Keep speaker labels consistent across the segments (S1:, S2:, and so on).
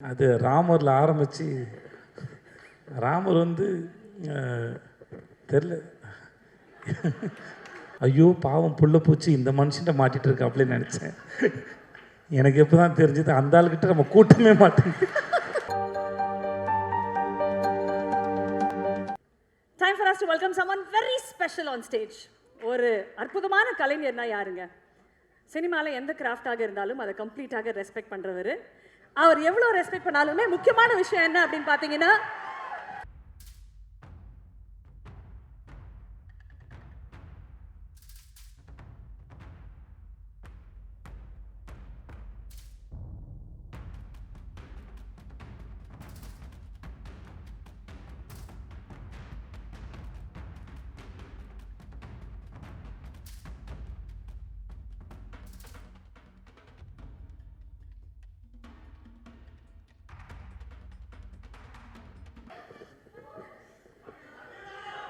S1: அது ராமரில் ஆரம்பித்து ராமர் வந்து தெரில ஐயோ பாவம் புள்ள பூச்சி இந்த மனுஷன்ட்ட மாட்டிகிட்டு இருக்கா அப்படின்னு நினச்சேன். எனக்கு எப்போ தான் தெரிஞ்சது அந்த ஆளுக்கிட்ட நம்ம கூட்டமே மாட்டேங்குது.
S2: Time for us to welcome someone very special on stage. ஒரு அற்புதமான கலைஞர்னா யாருங்க? சினிமாவில் எந்த கிராஃப்டாக இருந்தாலும் அதை கம்ப்ளீட்டாக ரெஸ்பெக்ட் பண்ணுறவர். அவர் எவ்வளோ ரெஸ்பெக்ட் பண்ணாலுமே முக்கியமான விஷயம் என்ன அப்படின்னு பார்த்தீங்கன்னா,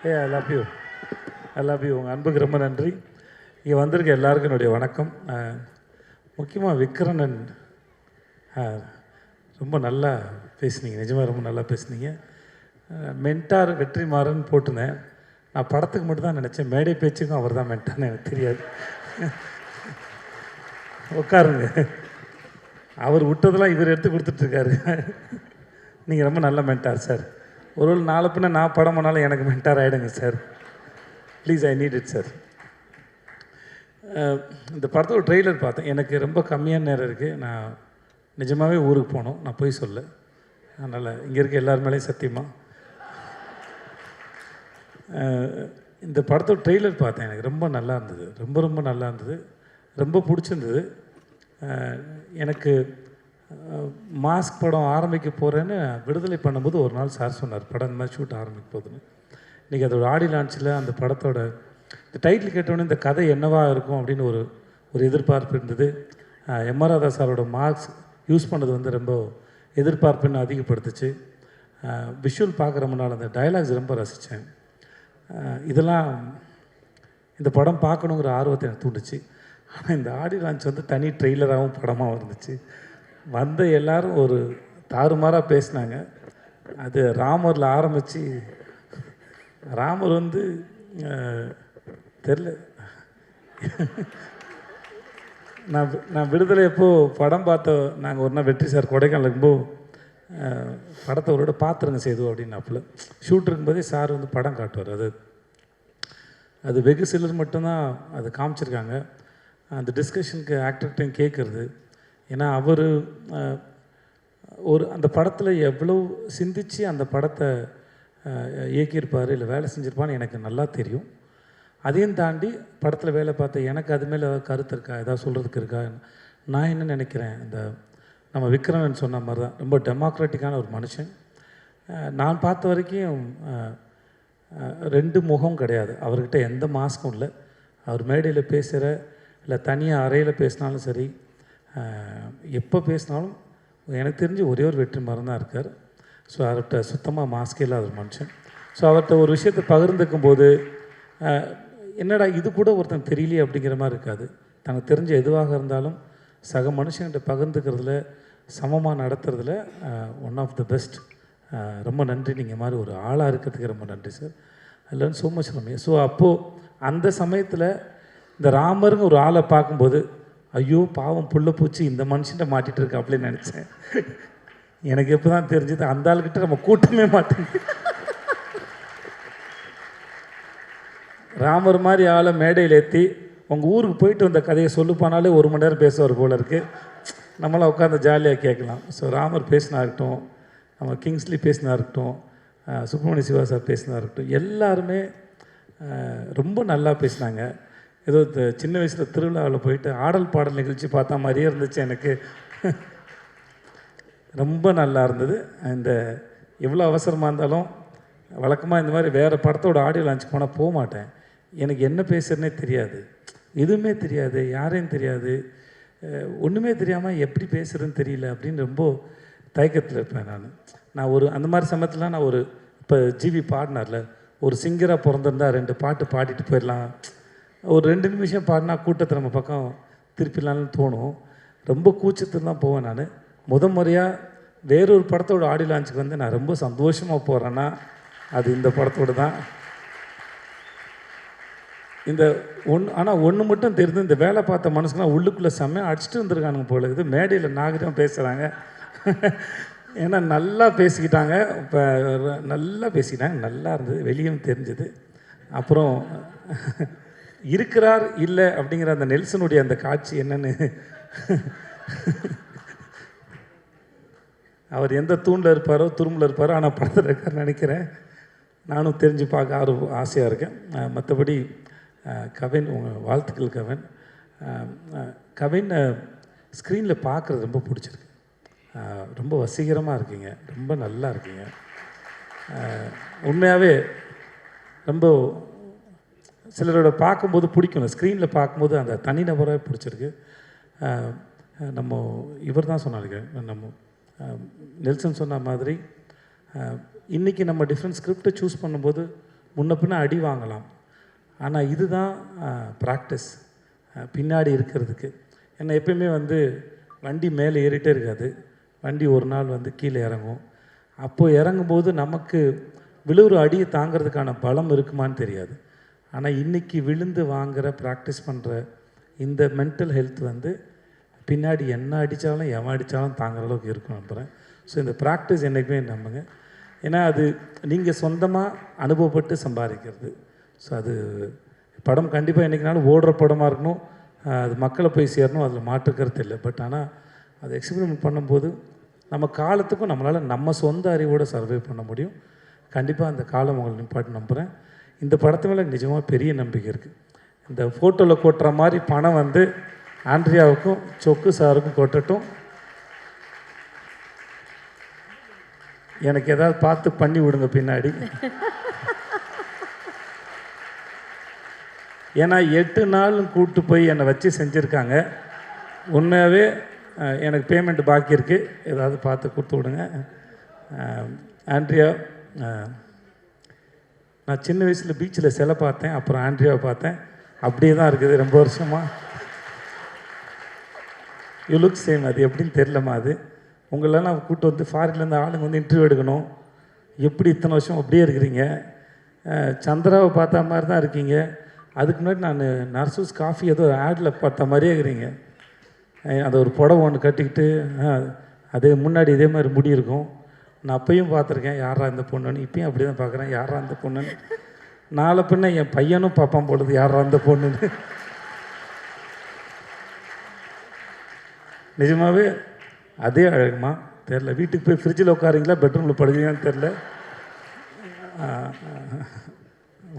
S1: ஐ லவ் யூ உங்கள் அன்புக்கு ரொம்ப நன்றி. இங்கே வந்திருக்க எல்லாருக்கும் என்னுடைய வணக்கம். முக்கியமாக விக்ரனன் ரொம்ப நல்லா பேசுனீங்க, நிஜமாக ரொம்ப நல்லா பேசுனீங்க. மென்டார் வெற்றிமாறன் போட்டுனேன். நான் படத்துக்கு மட்டும் தான் நினச்சேன், மேடை பேச்சுக்கும் அவர் தான் மென்டார்னு எனக்கு தெரியாது. உட்காருங்க, அவர் விட்டதெல்லாம் இவர் எடுத்து கொடுத்துட்ருக்காரு. நீங்கள் ரொம்ப நல்ல மென்டார் சார். ஒரு நாலு பின்ன நான் படம் பண்ணாலும் எனக்கு மென்டார் ஆகிடுங்க sir, please, I need it sir. இந்த படத்தோட ட்ரெய்லர் பார்த்தேன், எனக்கு ரொம்ப கம்மியான நேரம் இருக்குது. நான் நிஜமாகவே ஊருக்கு போகணும், நான் போய் சொல்ல, அதனால் இங்கே இருக்க எல்லார் மேலேயும் சத்தியமாக இந்த படத்தோட ட்ரெய்லர் பார்த்தேன், எனக்கு ரொம்ப நல்லா இருந்தது, ரொம்ப நல்லா இருந்தது, ரொம்ப பிடிச்சிருந்தது. எனக்கு மாஸ்க் படம் ஆரம்பிக்க போகிறேன்னு விடுதலை பண்ணும்போது ஒரு நாள் சார் சொன்னார், படம் இந்த மாதிரி ஷூட் ஆரம்பிக்க போகுதுன்னு. இன்றைக்கி அதோட ஆடியோ லான்ச்சில் அந்த படத்தோட இந்த டைட்டில் கேட்டோன்னே இந்த கதை என்னவாக இருக்கும் அப்படின்னு ஒரு எதிர்பார்ப்பு இருந்தது. எம்.ஆர். ராதா சாரோட மார்க்ஸ் யூஸ் பண்ணது வந்து ரொம்ப எதிர்பார்ப்புன்னு அதிகப்படுத்துச்சு. விஷுவல் பார்க்குற முன்னால் அந்த டைலாக்ஸ் ரொம்ப ரசித்தேன். இதெல்லாம் இந்த படம் பார்க்கணுங்கிற ஆர்வத்தை எனக்கு தூண்டுச்சு. ஆனால் இந்த ஆடியோ லான்ச் வந்து தனி ட்ரெய்லராகவும் படமாகவும் இருந்துச்சு. வந்த எல்லோரும் ஒரு தாறுமாறாக பேசினாங்க. அது ராமரில் ஆரம்பித்து ராமர் வந்து தெரில, நான் விடுதலை எப்போது படம் நாங்கள் ஒரு நாள் வெற்றி சார் கொடைக்கானல் இருக்கும்போது படத்தை ஒரு விட பார்த்துருங்க சேது அப்படின்னாப்புல. ஷூட் இருக்கும்போதே சார் வந்து படம் காட்டுவார். அது வெகு சிலர் மட்டும்தான் அது காமிச்சிருக்காங்க. அந்த டிஸ்கஷனுக்கு ஆக்டர்கிட்டையும் கேட்குறது, ஏன்னா அவர் அந்த படத்தில் எவ்வளோ சிந்தித்து அந்த படத்தை இயக்கியிருப்பார், இல்லை வேலை செஞ்சுருப்பான்னு எனக்கு நல்லா தெரியும். அதையும் தாண்டி படத்தில் வேலை பார்த்த எனக்கு அது மேலே ஏதாவது கருத்து இருக்கா, ஏதாவது சொல்கிறதுக்கு இருக்கா? நான் என்ன நினைக்கிறேன், இந்த நம்ம விக்ரமன் சொன்ன மாதிரி தான் ரொம்ப டெமோக்ராட்டிக்கான ஒரு மனுஷன். நான் பார்த்த வரைக்கும் ரெண்டு முகம் கிடையாது அவர்கிட்ட, எந்த மாஸ்க்கும் இல்லை. அவர் மேடையில் பேசுகிற இல்லை தனியாக அறையில் பேசினாலும் சரி, எப்போ பேசினாலும் எனக்கு தெரிஞ்சு ஒரே ஒரு வெற்றிமாறன் தான் இருக்கார். ஸோ அவர்கிட்ட சுத்தமாக மாஸ்கே இல்லாத ஒரு மனுஷன். ஸோ அவர்கிட்ட ஒரு விஷயத்தை பகிர்ந்துக்கும் போது என்னடா இது கூட ஒருத்தன் தெரியலையே அப்படிங்கிற மாதிரி இருக்காது. தனக்கு தெரிஞ்ச எதுவாக இருந்தாலும் சக மனுஷன்கிட்ட பகிர்ந்துக்கிறதுல, சமமாக நடத்துறதுல ஒன் ஆஃப் த பெஸ்ட். ரொம்ப நன்றி, நீங்கள் மாதிரி ஒரு ஆளாக இருக்கிறதுக்கு ரொம்ப நன்றி sir. I learn so much from you. So அப்போது அந்த சமயத்தில் இந்த ராமருங்க ஒரு ஆளை பார்க்கும்போது ஐயோ பாவம் புள்ள பூச்சி இந்த மனுஷன்ட்ட மாட்டிகிட்டு இருக்கா அப்படின்னு நினச்சேன். எனக்கு எப்போ தான் தெரிஞ்சது அந்த ஆளுக்கிட்ட நம்ம கூட்டமே மாட்டேங்குது. ராமர் மாதிரி ஆளை மேடையில் ஏற்றி உங்கள் ஊருக்கு போயிட்டு வந்த கதையை சொல்லுப்பானாலே 1 மணி நேரம் பேசுவார் போல இருக்குது. நம்மளாம் உட்காந்து ஜாலியாக கேட்கலாம். ஸோ ராமர் பேசினா இருக்கட்டும், நம்ம கிங்ஸ்லி பேசினா இருக்கட்டும், சுப்பிரமணிய சிவா சார் பேசினா இருக்கட்டும், எல்லாருமே ரொம்ப நல்லா பேசினாங்க. ஏதோ சின்ன வயசில் திருவிழாவில் போயிட்டு ஆடல் பாடல் நிகழ்ச்சி பார்த்தா மாதிரியே இருந்துச்சு எனக்கு. ரொம்ப நல்லா இருந்தது. இந்த எவ்வளோ அவசரமாக இருந்தாலும் வழக்கமாக இந்த மாதிரி வேறு படத்தோட ஆடியோ லான்ச் போனால் போக மாட்டேன். எனக்கு என்ன பேசுகிறதுனே தெரியாது, எதுவுமே தெரியாது, யாரையும் தெரியாது, ஒன்றுமே தெரியாமல் எப்படி பேசுகிறதுன்னு தெரியல அப்படின்னு ரொம்ப தயக்கத்தில் இருப்பேன் நான் அந்த மாதிரி சமயத்தில் நான் இப்போ ஜிவி பாடினார்ல, ஒரு சிங்கராக பிறந்திருந்தால் 2 பாட்டு பாடிட்டு போயிடலாம், ஒரு 2 நிமிஷம் பாடினா கூட்டத்தை நம்ம பக்கம் திருப்பிடலான்னு தோணும். ரொம்ப கூச்சத்தில் தான் போவேன் நான். முறையாக வேறொரு படத்தோட ஆடியோ லான்ச்சுக்கு வந்து நான் ரொம்ப சந்தோஷமாக போகிறேன்னா அது இந்த படத்தோடு தான். இந்த ஆனால் ஒன்று மட்டும் தெரியுது, இந்த வேலை பார்த்த மனுஷங்களாம் உள்ளுக்குள்ளே செம்மையாக அடிச்சுட்டு வந்துருக்கானுங்க போல இருக்குது. மேடையில் நாகரிகம் பேசுகிறாங்க. ஏன்னா நல்லா பேசிக்கிட்டாங்க, இப்போ நல்லா பேசிக்கிட்டாங்க, நல்லா இருந்தது, வெளியும் தெரிஞ்சுது. அப்புறம் இருக்கிறார் இல்லை அப்படிங்கிற அந்த நெல்சனுடைய அந்த காட்சி என்னன்னு, அவர் எந்த தூண்டில் இருப்பாரோ துரும்பில் இருப்பாரோ, ஆனால் படத்தில் இருக்கார் நினைக்கிறேன். நானும் தெரிஞ்சு பார்க்க ஆசையாக இருக்கேன். மற்றபடி கவின், உங்கள் வாழ்த்துக்கள் கவின். கவின் ஸ்க்ரீனில் பார்க்குறது ரொம்ப பிடிச்சிருக்கு. ரொம்ப வசீகரமாக இருக்கீங்க, ரொம்ப நல்லா இருக்கீங்க. உண்மையாகவே ரொம்ப சிலரோட பார்க்கும்போது பிடிக்கும், ஸ்க்ரீனில் பார்க்கும்போது அந்த தனிநபராக பிடிச்சிருக்கு. நம்ம இவர் தான் சொன்னாருங்க, நம்ம நெல்சன் சொன்ன மாதிரி இன்றைக்கி நம்ம டிஃப்ரெண்ட் ஸ்கிரிப்டை சூஸ் பண்ணும்போது முன்ன பின்ன அடி வாங்கலாம், ஆனால் இதுதான் ப்ராக்டிஸ் பின்னாடி இருக்கிறதுக்கு. ஏன்னா எப்பயுமே வந்து வண்டி மேலே ஏறிட்டே இருக்காது, வண்டி ஒரு நாள் வந்து கீழே இறங்கும். அப்போது இறங்கும்போது நமக்கு விழுவுற அடியை தாங்கிறதுக்கான பலம் இருக்குமான்னு தெரியாது. ஆனால் இன்றைக்கி விழுந்து வாங்குகிற ப்ராக்டிஸ் பண்ணுற இந்த மென்டல் ஹெல்த் வந்து பின்னாடி என்ன அடித்தாலும் எவன் அடித்தாலும் தாங்குற அளவுக்கு இருக்கும் நம்புகிறேன். ஸோ இந்த ப்ராக்டிஸ் என்றைக்குமே நம்புங்க. ஏன்னா அது நீங்கள் சொந்தமாக அனுபவப்பட்டு சம்பாதிக்கிறது. ஸோ அது படம் கண்டிப்பாக என்றைக்குனாலும் ஓடுற படமாக இருக்கணும், அது மக்களை போய் சேரணும், அதில் மாற்றுக்கிறது இல்லை. பட் ஆனால் அது எக்ஸ்பெரிமெண்ட் பண்ணும்போது நம்ம காலத்துக்கும் நம்மளால் நம்ம சொந்த அறிவோடு சர்வை பண்ண முடியும். கண்டிப்பாக அந்த காலம் உங்களை நிப்பாட்டு நம்புகிறேன். இந்த படத்து மேலே நிஜமாக பெரிய நம்பிக்கை இருக்குது. இந்த ஃபோட்டோவில் கொட்டுற மாதிரி பணம் வந்து ஆண்ட்ரியாவுக்கும் சொக்கு சாருக்கும் கொட்டட்டும். எனக்கு ஏதாவது பார்த்து பண்ணி விடுங்க பின்னாடி. ஏன்னா 8 நாளும் கூப்பிட்டு போய் என்னை வச்சு செஞ்சுருக்காங்க. உண்மையாகவே எனக்கு பேமெண்ட் பாக்கி இருக்குது, ஏதாவது பார்த்து கொடுத்து விடுங்க. ஆண்ட்ரியா, நான் சின்ன வயசில் பீச்சில் சிலை பார்த்தேன், அப்புறம் ஆண்ட்ரியாவை பார்த்தேன், அப்படியே தான் இருக்குது ரொம்ப வருஷமாக. You look same. அது எப்படின்னு தெரிலம்மா. அது உங்களெல்லாம் கூப்பிட்டு வந்து ஃபாரின்லேருந்து ஆளுங்க வந்து இன்டர்வியூ எடுக்கணும், எப்படி இத்தனை வருஷம் அப்படியே இருக்கிறீங்க. சந்திராவை பார்த்த மாதிரி தான் இருக்கீங்க. அதுக்கு முன்னாடி நான் நர்சூஸ் காஃபி ஏதோ ஆடில் பார்த்த மாதிரியே இருக்கிறீங்க. அதை ஒரு புடவை ஒன்று கட்டிக்கிட்டு அதே முன்னாடி இதே மாதிரி முடி இருக்கும். நான் அப்பையும் பார்த்துருக்கேன் யாரா இந்த பொண்ணுன்னு, இப்பயும் அப்படி தான் பார்க்குறேன் யாரா இந்த பொண்ணுன்னு. நாளை பின்ன என் பையனும் பார்ப்பான் பொழுது யாரா இந்த பொண்ணுன்னு. நிஜமாகவே அதே அழகுமா தெரில. வீட்டுக்கு போய் ஃப்ரிட்ஜில் உட்காருங்களா பெட்ரூமில் படுக்கிறீங்கன்னு தெரில.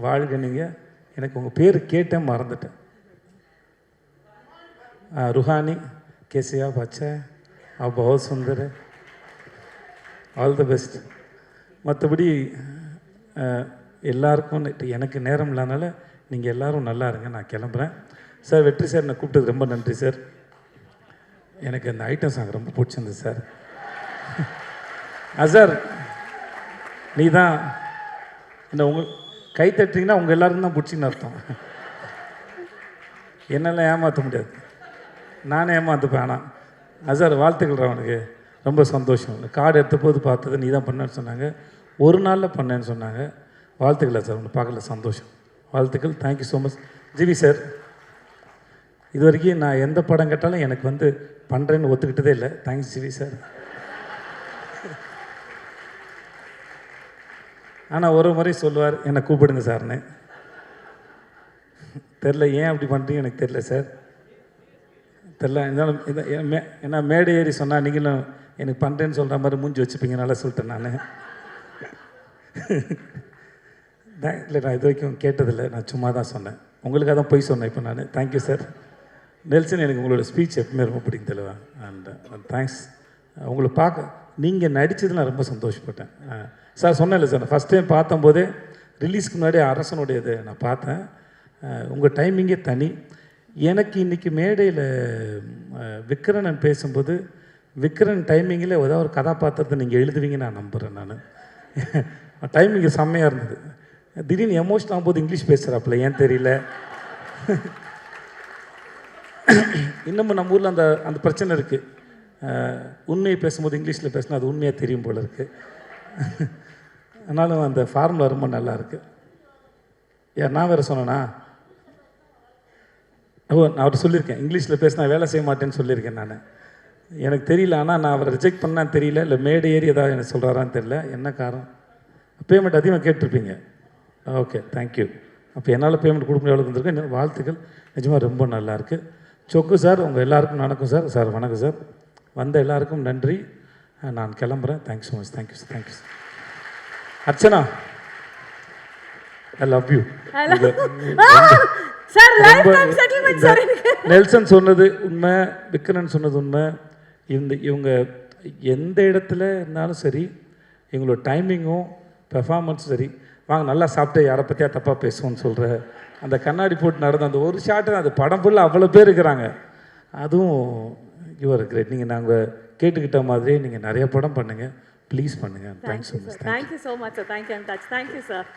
S1: வாழ்க நீங்கள். எனக்கு உங்கள் பேர் கேட்டேன் மறந்துட்டேன். रूहानी, कैसे आप? अच्छा है, आप बहुत सुंदर है, ஆல் த பெஸ்ட். மற்றபடி எல்லாருக்கும் எனக்கு நேரம் இல்லாதனால நீங்கள் எல்லோரும் நல்லா இருங்க, நான் கிளம்புறேன். சார் வெற்றி சார், என்னை கூப்பிட்டது ரொம்ப நன்றி சார். எனக்கு அந்த ஐட்டம் சாங் ரொம்ப பிடிச்சிருந்தது சார். சார் நீ தான் இந்த உங்கள் கை தட்டிங்கன்னா உங்கள் எல்லாருக்கும் தான் பிடிச்சின்னு அர்த்தம். என்னெல்லாம் ஏமாற்ற முடியாது, நானே ஏமாற்றுப்பேன். ஆனால் சார் வாழ்த்துக்கள் அவனுக்கு, ரொம்ப சந்தோஷம். கார்டு எடுத்த போது பார்த்தது நீ தான் பண்ணேன்னு சொன்னாங்க, ஒரு நாளில் பண்ணேன்னு சொன்னாங்க. வாழ்த்துக்கள் சார், உங்களை பார்க்கல சந்தோஷம். வாழ்த்துக்கள், thank you so much. GV sir, இது வரைக்கும் நான் எந்த படம் கேட்டாலும் எனக்கு வந்து பண்ணுறேன்னு ஒத்துக்கிட்டதே இல்லை. Thanks GV sir. ஆனால் ஒரு முறை சொல்லுவார் என்னை கூப்பிடுங்க சார்னு. தெரில ஏன் அப்படி பண்ணுறீங்க எனக்கு தெரில சார், தெரில. இருந்தாலும் ஏன்னா மேடை ஏறி சொன்னால் நீங்களும் எனக்கு பண்ணுறேன்னு சொல்கிற மாதிரி மூஞ்சி வச்சுப்பீங்கனால சொல்லிட்டேன் நான். இல்லை, நான் இது வரைக்கும் கேட்டதில்லை, நான் சும்மா தான் சொன்னேன். உங்களுக்காக தான் போய் சொன்னேன் இப்போ நான். Thank you sir. நெல்சன், எனக்கு உங்களோட ஸ்பீச் எப்பவுமே ரொம்ப பிடிக்கும் தெளிவா. And thanks. உங்களை பார்க்க நீங்கள் நடித்தது நான் ரொம்ப சந்தோஷப்பட்டேன் சார். சொன்னேன்ல சார், நான் ஃபஸ்ட் டைம் பார்த்தம்போதே ரிலீஸ்க்கு முன்னாடி அரசனுடைய இது நான் பார்த்தேன். உங்கள் டைமிங்கே தனி. எனக்கு இன்றைக்கி மேடையில் விக்ரன் பேசும்போது விக்ரன் டைமிங்கில் ஏதாவது ஒரு கதாபாத்திரத்தை நீங்கள் எழுதுவீங்கன்னு நான் நம்புகிறேன். நான் டைமிங்கு செம்மையாக இருந்தது. திடீர்னு எமோஷன் ஆகும்போது இங்கிலீஷ் பேசுகிறாப்புல, ஏன் தெரியல. இன்னமும் நம்ம ஊரில் அந்த பிரச்சனை இருக்குது. உண்மையை பேசும்போது இங்கிலீஷில் பேசினா அது உண்மையாக தெரியும் போல இருக்குது. ஆனாலும் அந்த ஃபார்முலா ரொம்ப நல்லா இருக்குது. யார் நான் வேறு சொன்னேன்னா? நான் அவர்கிட்ட சொல்லியிருக்கேன், இங்கிலீஷில் பேசினா வேலை செய்ய மாட்டேன்னு சொல்லியிருக்கேன் நான். எனக்கு தெரியல, ஆனால் நான் அவரை ரிஜெக்ட் பண்ணான்னு தெரியல, இல்லை மேடை ஏறி ஏதாவது எனக்கு சொல்கிறாரான்னு தெரியல. என்ன காரணம்? பேமெண்ட் அதிகமாக கேட்டிருப்பீங்க. Okay, thank you. அப்போ என்னால் பேமெண்ட் கொடுக்க முடியாது இருந்திருக்கு. இன்னும் வாழ்த்துக்கள், நிஜமாக ரொம்ப நல்லாயிருக்கு. சொக்கு சார், உங்கள் எல்லாருக்கும் வணக்கம் சார். சார் வணக்கம் சார். வந்த எல்லாருக்கும் நன்றி. நான் கிளம்புறேன். Thanks so much. Thank you sir. Thank you sir. Archana, I love you. Nelson சொன்னது உண்மை, விக்ரன் சொன்னது உண்மை. இவங்க எந்த இடத்துல இருந்தாலும் சரி, இவங்களோட டைமிங்கும் பெர்ஃபார்மன்ஸும் சரி. வாங்க நல்லா சாப்பிட்டு யாரை பற்றியா தப்பாக பேசுவோன்னு சொல்கிற அந்த கண்ணாடி போட்டு நடந்த அந்த ஒரு ஷாட்டு, அந்த படம் ஃபுல்லாக அவ்வளோ பேர் இருக்கிறாங்க. அதுவும் யுவர் கிரேட். நீங்கள் நாங்கள் கேட்டுக்கிட்ட மாதிரி நீங்கள் நிறைய படம் பண்ணுங்கள், ப்ளீஸ் பண்ணுங்கள். Thanks so much.
S2: Thank you so much sir. Thank you. Thank you sir.